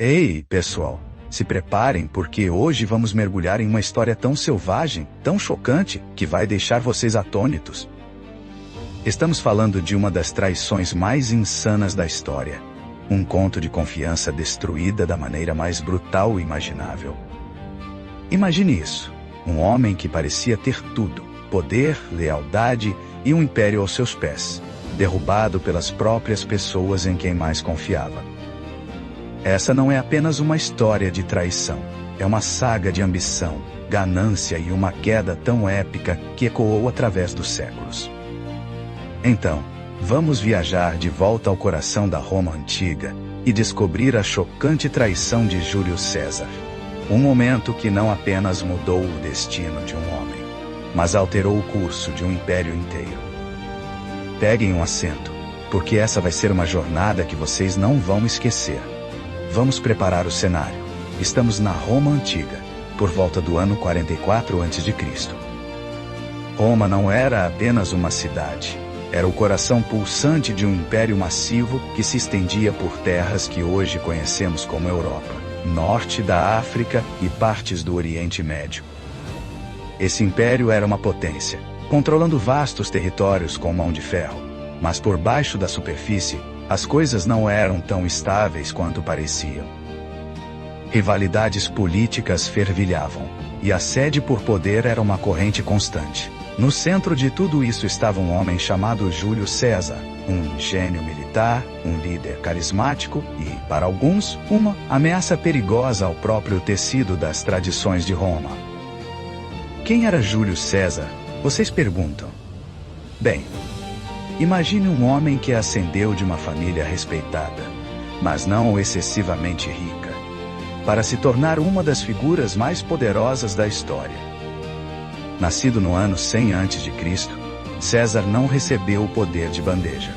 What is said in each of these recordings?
Ei, pessoal, se preparem porque hoje vamos mergulhar em uma história tão selvagem, tão chocante, que vai deixar vocês atônitos. Estamos falando de uma das traições mais insanas da história. Um conto de confiança destruída da maneira mais brutal imaginável. Imagine isso. Um homem que parecia ter tudo: poder, lealdade e um império aos seus pés, derrubado pelas próprias pessoas em quem mais confiava. Essa não é apenas uma história de traição. É uma saga de ambição, ganância e uma queda tão épica que ecoou através dos séculos. Então, vamos viajar de volta ao coração da Roma antiga e descobrir a chocante traição de Júlio César. Um momento que não apenas mudou o destino de um homem, mas alterou o curso de um império inteiro. Peguem um assento, porque essa vai ser uma jornada que vocês não vão esquecer. Vamos preparar o cenário. Estamos na Roma antiga, por volta do ano 44 a.C. Roma não era apenas uma cidade. Era o coração pulsante de um império massivo que se estendia por terras que hoje conhecemos como Europa, norte da África e partes do Oriente Médio. Esse império era uma potência, controlando vastos territórios com mão de ferro. Mas por baixo da superfície, as coisas não eram tão estáveis quanto pareciam. Rivalidades políticas fervilhavam, e a sede por poder era uma corrente constante. No centro de tudo isso estava um homem chamado Júlio César, um gênio militar, um líder carismático e, para alguns, uma ameaça perigosa ao próprio tecido das tradições de Roma. Quem era Júlio César? Vocês perguntam. Bem, imagine um homem que ascendeu de uma família respeitada, mas não excessivamente rica, para se tornar uma das figuras mais poderosas da história. Nascido no ano 100 a.C., César não recebeu o poder de bandeja.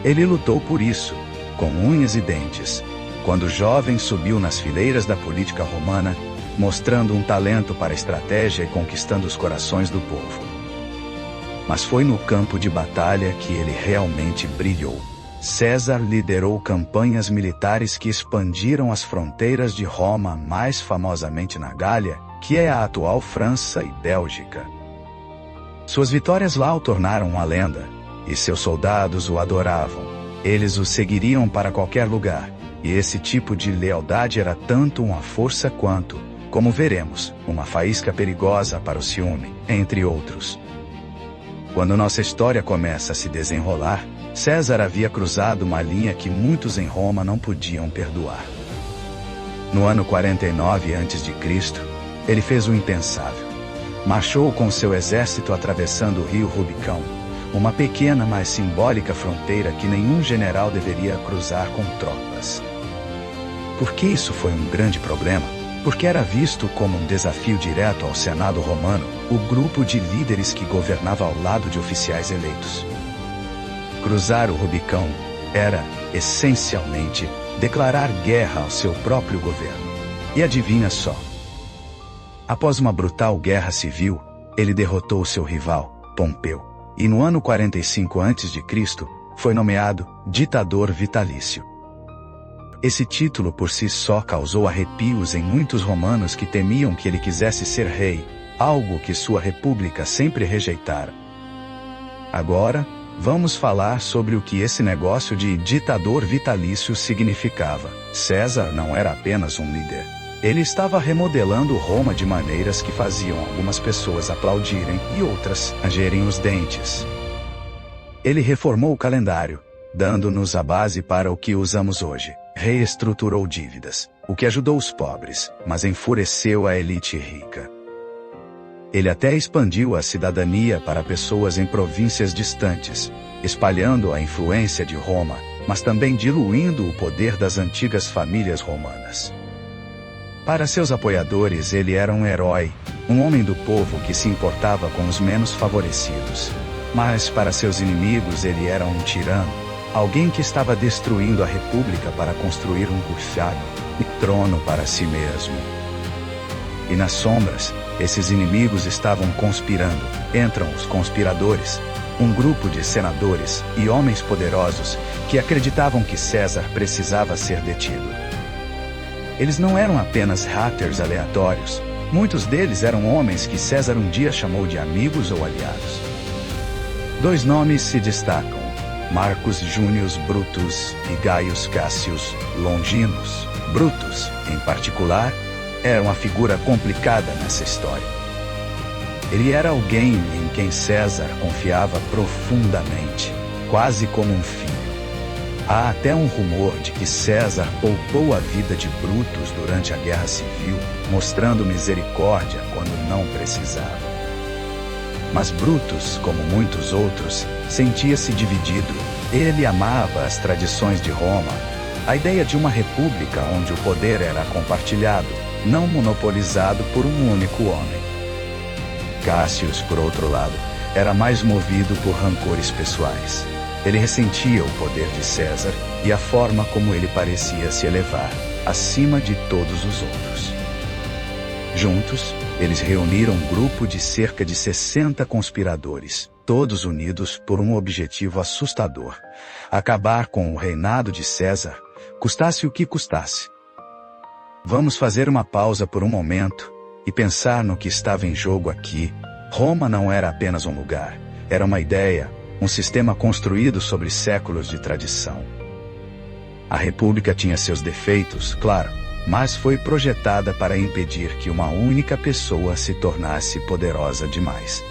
Ele lutou por isso, com unhas e dentes, quando jovem subiu nas fileiras da política romana, mostrando um talento para a estratégia e conquistando os corações do povo. Mas foi no campo de batalha que ele realmente brilhou. César liderou campanhas militares que expandiram as fronteiras de Roma, mais famosamente na Gália, que é a atual França e Bélgica. Suas vitórias lá o tornaram uma lenda, e seus soldados o adoravam. Eles o seguiriam para qualquer lugar, e esse tipo de lealdade era tanto uma força quanto, como veremos, uma faísca perigosa para o ciúme, entre outros. Quando nossa história começa a se desenrolar, César havia cruzado uma linha que muitos em Roma não podiam perdoar. No ano 49 a.C., ele fez o impensável. Marchou com seu exército atravessando o rio Rubicão, uma pequena mas simbólica fronteira que nenhum general deveria cruzar com tropas. Por que isso foi um grande problema? Porque era visto como um desafio direto ao Senado romano, o grupo de líderes que governava ao lado de oficiais eleitos. Cruzar o Rubicão era, essencialmente, declarar guerra ao seu próprio governo. E adivinha só? Após uma brutal guerra civil, ele derrotou seu rival, Pompeu, e no ano 45 a.C., foi nomeado ditador vitalício. Esse título por si só causou arrepios em muitos romanos que temiam que ele quisesse ser rei, algo que sua república sempre rejeitara. Agora, vamos falar sobre o que esse negócio de ditador vitalício significava. César não era apenas um líder. Ele estava remodelando Roma de maneiras que faziam algumas pessoas aplaudirem e outras rangerem os dentes. Ele reformou o calendário, dando-nos a base para o que usamos hoje. Reestruturou dívidas, o que ajudou os pobres, mas enfureceu a elite rica. Ele até expandiu a cidadania para pessoas em províncias distantes, espalhando a influência de Roma, mas também diluindo o poder das antigas famílias romanas. Para seus apoiadores ele era um herói, um homem do povo que se importava com os menos favorecidos. Mas para seus inimigos ele era um tirano, alguém que estava destruindo a república para construir um puxado e trono para si mesmo. E nas sombras, esses inimigos estavam conspirando. Entram os conspiradores, um grupo de senadores e homens poderosos que acreditavam que César precisava ser detido. Eles não eram apenas haters aleatórios. Muitos deles eram homens que César um dia chamou de amigos ou aliados. Dois nomes se destacam: Marcus Junius Brutus e Gaius Cassius Longinus. Brutus, em particular, era uma figura complicada nessa história. Ele era alguém em quem César confiava profundamente, quase como um filho. Há até um rumor de que César poupou a vida de Brutus durante a Guerra Civil, mostrando misericórdia quando não precisava. Mas Brutus, como muitos outros, sentia-se dividido. Ele amava as tradições de Roma, a ideia de uma república onde o poder era compartilhado, não monopolizado por um único homem. Cassius, por outro lado, era mais movido por rancores pessoais. Ele ressentia o poder de César e a forma como ele parecia se elevar, acima de todos os outros. Juntos, eles reuniram um grupo de cerca de 60 conspiradores, todos unidos por um objetivo assustador: acabar com o reinado de César, custasse o que custasse. Vamos fazer uma pausa por um momento e pensar no que estava em jogo aqui. Roma não era apenas um lugar, era uma ideia, um sistema construído sobre séculos de tradição. A república tinha seus defeitos, claro, mas foi projetada para impedir que uma única pessoa se tornasse poderosa demais.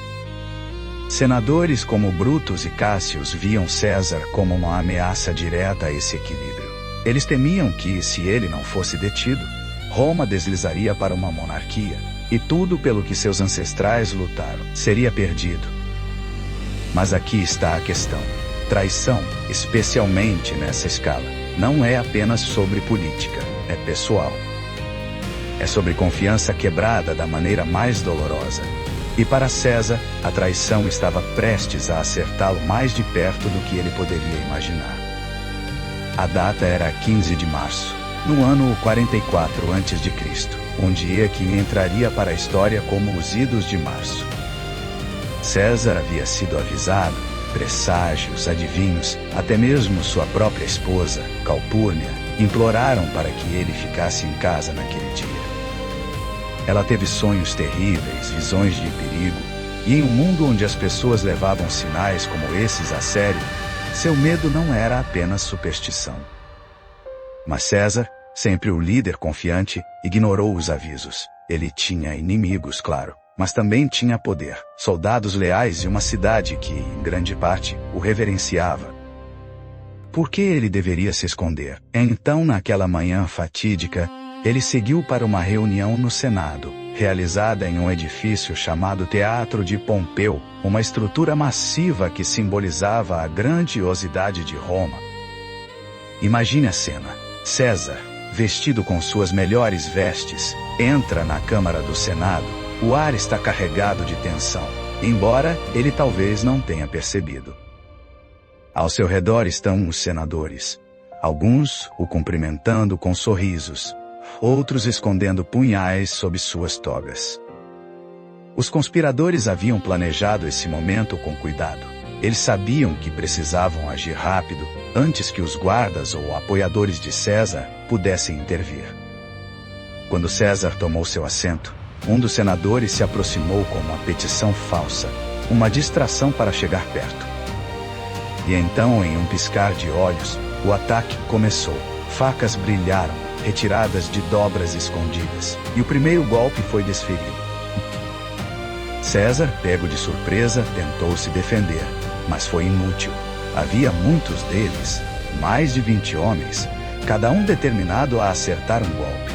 Senadores como Brutus e Cassius viam César como uma ameaça direta a esse equilíbrio. Eles temiam que, se ele não fosse detido, Roma deslizaria para uma monarquia, e tudo pelo que seus ancestrais lutaram seria perdido. Mas aqui está a questão. Traição, especialmente nessa escala, não é apenas sobre política, é pessoal. É sobre confiança quebrada da maneira mais dolorosa. E para César, a traição estava prestes a acertá-lo mais de perto do que ele poderia imaginar. A data era 15 de março, no ano 44 a.C., um dia que entraria para a história como os Idos de Março. César havia sido avisado, presságios, adivinhos, até mesmo sua própria esposa, Calpurnia, imploraram para que ele ficasse em casa naquele dia. Ela teve sonhos terríveis, visões de perigo, e em um mundo onde as pessoas levavam sinais como esses a sério, seu medo não era apenas superstição. Mas César, sempre o líder confiante, ignorou os avisos. Ele tinha inimigos, claro, mas também tinha poder, soldados leais e uma cidade que, em grande parte, o reverenciava. Por que ele deveria se esconder? Então, naquela manhã fatídica, ele seguiu para uma reunião no Senado, realizada em um edifício chamado Teatro de Pompeu, uma estrutura massiva que simbolizava a grandiosidade de Roma. Imagine a cena. César, vestido com suas melhores vestes, entra na Câmara do Senado. O ar está carregado de tensão, embora ele talvez não tenha percebido. Ao seu redor estão os senadores, alguns o cumprimentando com sorrisos, outros escondendo punhais sob suas togas. Os conspiradores haviam planejado esse momento com cuidado. Eles sabiam que precisavam agir rápido, antes que os guardas ou apoiadores de César pudessem intervir. Quando César tomou seu assento, um dos senadores se aproximou com uma petição falsa, uma distração para chegar perto. E então, em um piscar de olhos, o ataque começou. Facas brilharam, retiradas de dobras escondidas, e o primeiro golpe foi desferido. César, pego de surpresa, tentou se defender, mas foi inútil. Havia muitos deles, mais de 20 homens, cada um determinado a acertar um golpe.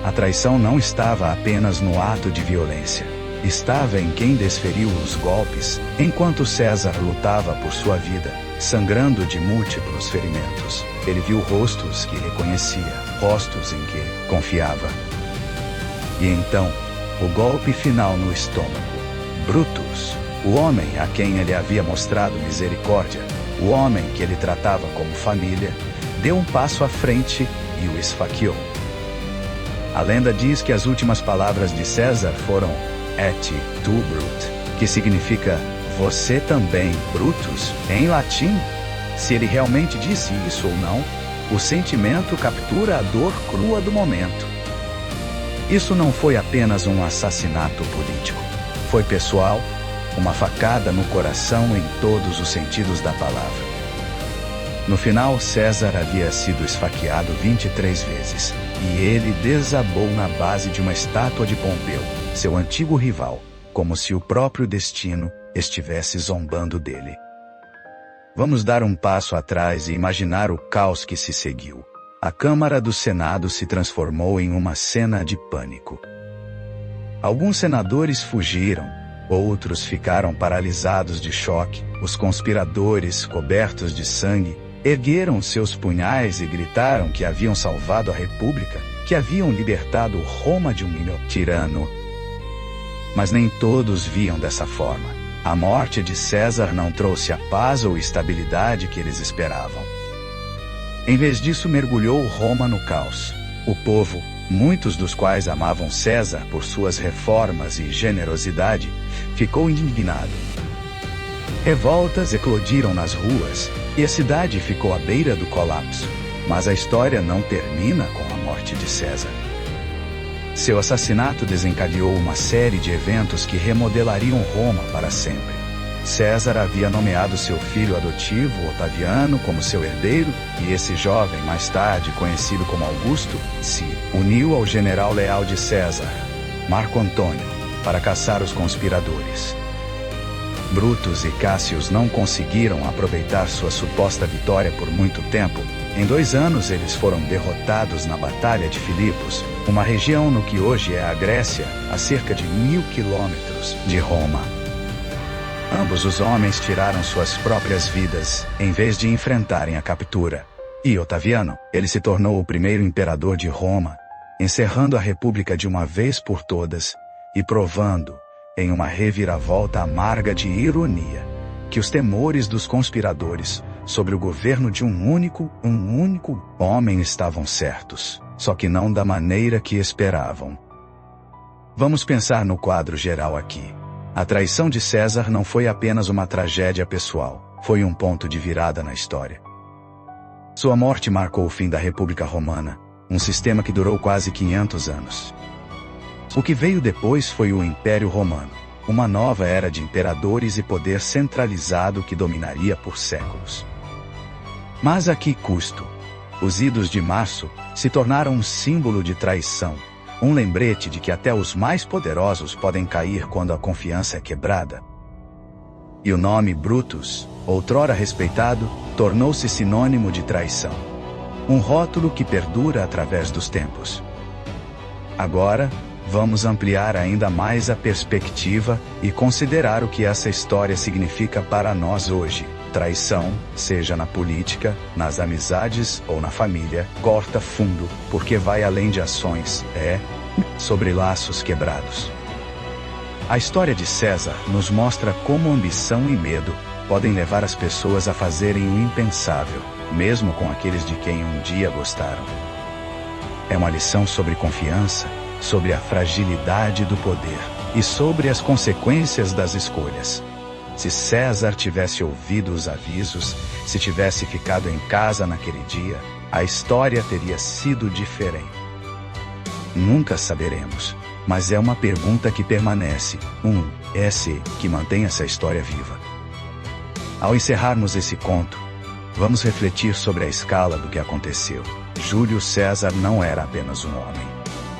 A traição não estava apenas no ato de violência. Estava em quem desferiu os golpes, enquanto César lutava por sua vida, sangrando de múltiplos ferimentos. Ele viu rostos que reconhecia, rostos em que confiava. E então, o golpe final no estômago. Brutus, o homem a quem ele havia mostrado misericórdia, o homem que ele tratava como família, deu um passo à frente e o esfaqueou. A lenda diz que as últimas palavras de César foram "Et tu, Brut", que significa "você também, Brutus", em latim. Se ele realmente disse isso ou não, O sentimento captura a dor crua do momento. Isso não foi apenas um assassinato político. Foi pessoal, uma facada no coração em todos os sentidos da palavra. No final, César havia sido esfaqueado 23 vezes, e ele desabou na base de uma estátua de Pompeu, seu antigo rival, como se o próprio destino estivesse zombando dele. Vamos dar um passo atrás e imaginar o caos que se seguiu. A Câmara do Senado se transformou em uma cena de pânico. Alguns senadores fugiram, outros ficaram paralisados de choque. Os conspiradores, cobertos de sangue, ergueram seus punhais e gritaram que haviam salvado a República, que haviam libertado Roma de um tirano. Mas nem todos viam dessa forma. A morte de César não trouxe a paz ou estabilidade que eles esperavam. Em vez disso, mergulhou Roma no caos. O povo, muitos dos quais amavam César por suas reformas e generosidade, ficou indignado. Revoltas eclodiram nas ruas, e a cidade ficou à beira do colapso. Mas a história não termina com a morte de César. Seu assassinato desencadeou uma série de eventos que remodelariam Roma para sempre. César havia nomeado seu filho adotivo, Otaviano, como seu herdeiro, e esse jovem, mais tarde conhecido como Augusto, se uniu ao general leal de César, Marco Antônio, para caçar os conspiradores. Brutus e Cássius não conseguiram aproveitar sua suposta vitória por muito tempo. Em 2 anos eles foram derrotados na Batalha de Filipos, uma região no que hoje é a Grécia, a cerca de 1000 quilômetros de Roma. Ambos os homens tiraram suas próprias vidas, em vez de enfrentarem a captura. E Otaviano, ele se tornou o primeiro imperador de Roma, encerrando a República de uma vez por todas, e provando, em uma reviravolta amarga de ironia, que os temores dos conspiradores sobre o governo de um único homem estavam certos, só que não da maneira que esperavam. Vamos pensar no quadro geral aqui. A traição de César não foi apenas uma tragédia pessoal, foi um ponto de virada na história. Sua morte marcou o fim da República Romana, um sistema que durou quase 500 anos. O que veio depois foi o Império Romano, uma nova era de imperadores e poder centralizado que dominaria por séculos. Mas a que custo? Os idos de março se tornaram um símbolo de traição, um lembrete de que até os mais poderosos podem cair quando a confiança é quebrada. E o nome Brutus, outrora respeitado, tornou-se sinônimo de traição. Um rótulo que perdura através dos tempos. Agora, vamos ampliar ainda mais a perspectiva e considerar o que essa história significa para nós hoje. Traição, seja na política, nas amizades ou na família, corta fundo, porque vai além de ações, sobre laços quebrados. A história de César nos mostra como ambição e medo podem levar as pessoas a fazerem o impensável, mesmo com aqueles de quem um dia gostaram. É uma lição sobre confiança, sobre a fragilidade do poder e sobre as consequências das escolhas. Se César tivesse ouvido os avisos, se tivesse ficado em casa naquele dia, a história teria sido diferente. Nunca saberemos, mas é uma pergunta que permanece, que mantém essa história viva. Ao encerrarmos esse conto, vamos refletir sobre a escala do que aconteceu. Júlio César não era apenas um homem.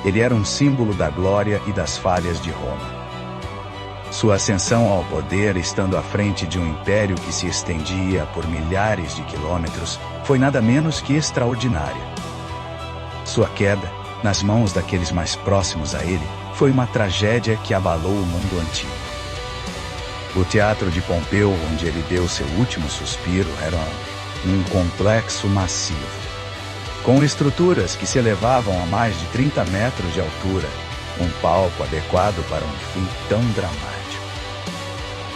Ele era um símbolo da glória e das falhas de Roma. Sua ascensão ao poder, estando à frente de um império que se estendia por milhares de quilômetros, foi nada menos que extraordinária. Sua queda, nas mãos daqueles mais próximos a ele, foi uma tragédia que abalou o mundo antigo. O teatro de Pompeu, onde ele deu seu último suspiro, era um complexo massivo, com estruturas que se elevavam a mais de 30 metros de altura, um palco adequado para um fim tão dramático.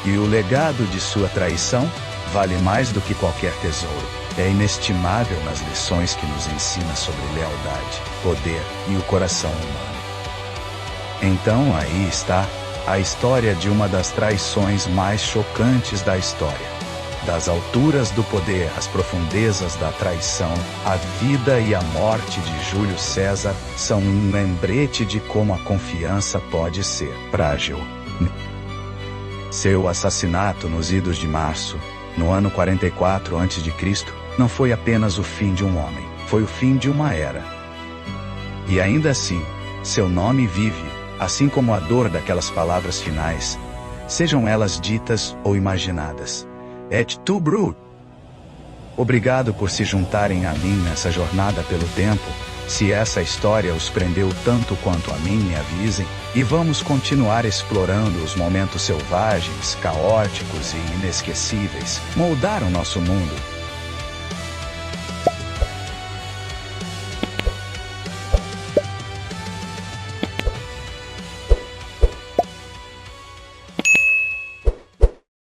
E o legado de sua traição vale mais do que qualquer tesouro. É inestimável nas lições que nos ensina sobre lealdade, poder e o coração humano. Então aí está a história de uma das traições mais chocantes da história. Das alturas do poder às profundezas da traição, a vida e a morte de Júlio César são um lembrete de como a confiança pode ser frágil. Seu assassinato nos idos de março, no ano 44 a.C., não foi apenas o fim de um homem, foi o fim de uma era. E ainda assim, seu nome vive, assim como a dor daquelas palavras finais, sejam elas ditas ou imaginadas. Et tu, Brut. Obrigado por se juntarem a mim nessa jornada pelo tempo. Se essa história os prendeu tanto quanto a mim, me avisem, e vamos continuar explorando os momentos selvagens, caóticos e inesquecíveis. Moldaram nosso mundo.